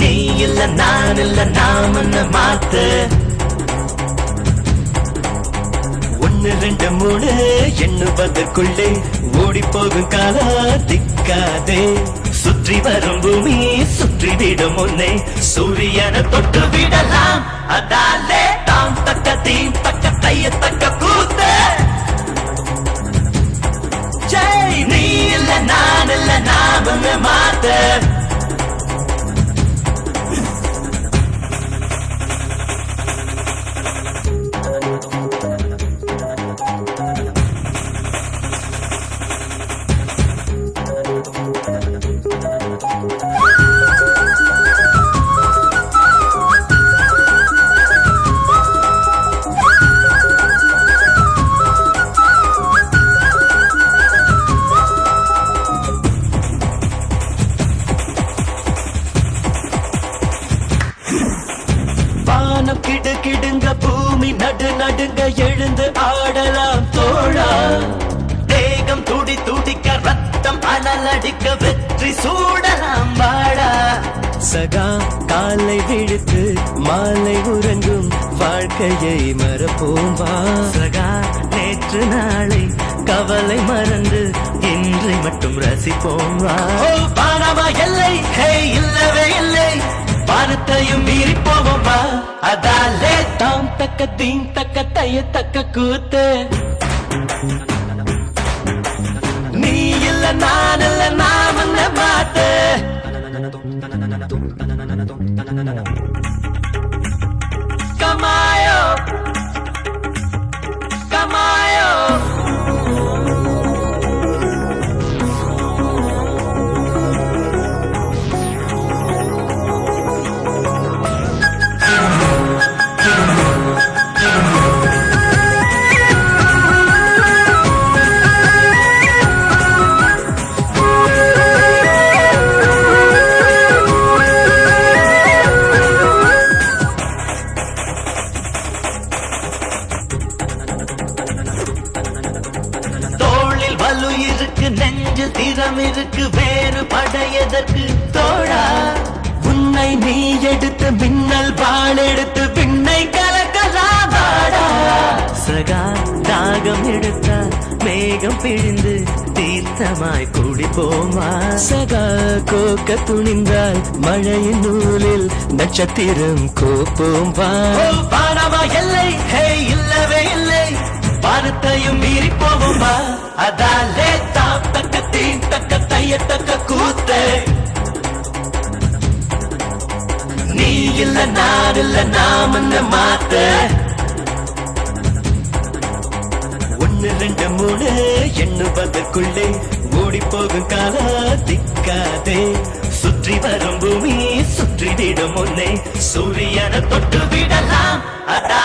நீ இல்ல நான் இல்ல நாமன்னு மாத்து 1 2 3 எண்ணுவதற்குள்ளே ஓடி போகும் காலா திக்காதே சுற்றி வரும் பூமி சுற்றி விடும் முன்னே சூரியனை தொட்டு விடலாம் அதாலே தாம் தக்க தீம் தக்க தைய தக்க கூத்து ஜெய் நீ இல்ல நான் இல்ல நாமன்னு மாத்து கிடு கிடுங்க பூமி நடு நடுங்க எழுந்து ஆடலாம் தோழா தேகம் துடி துடிக்க ரத்தம் அனலடிக்க வெற்றி சூடலாம் வாடா சகா காலை விழுத்து மாலை உறங்கும் வாழ்க்கையை மறப்போம் வா சகா நேற்று நாளை கவலை மறந்து இன்றை மட்டும் ரசிப்போம் வா பானமா எல்லை ஹே இல்லவே இல்லை வானத்தையும் மீறி போவோம் வா அதாலே தாம் தக்க தீம் தக்க தைய தக்க கூத்து நீ இல்ல நான் இல்ல நாமன்னு மாத்து கமாயோ கமாயோ இருக்கு நெஞ்சு திறம் இருக்கு வேறு படையதற்கு தோழா உன்னை நீ எடுத்து மின்னல் பால் எடுத்து பின்னை கலக்கலாம் வாடா சகா தாகம் எடுத்தால் மேகம் பிழிந்து தீர்த்தமாய் குடிப்போமா சகா கோக்க துணிந்தால் மழையின் நூலில் நட்சத்திரம் கோப்போம் வா பானமா எல்லை ஹே இல்லவே இல்லை வானத்தையும் மீறி போவோம் வா அதாலே தாம் தக்க தீம் தக்க தைய தக்க கூத்து நீ இல்ல நான் இல்ல நாமன்னு மாத்து 1 2 3 எண்ணுவதற்குள்ளே ஓடி போகும் காலா திக்காதே சுற்றி வரும் பூமி சுற்றி விடும் முன்னே சூரியனை தொட்டு விடலாம் அதா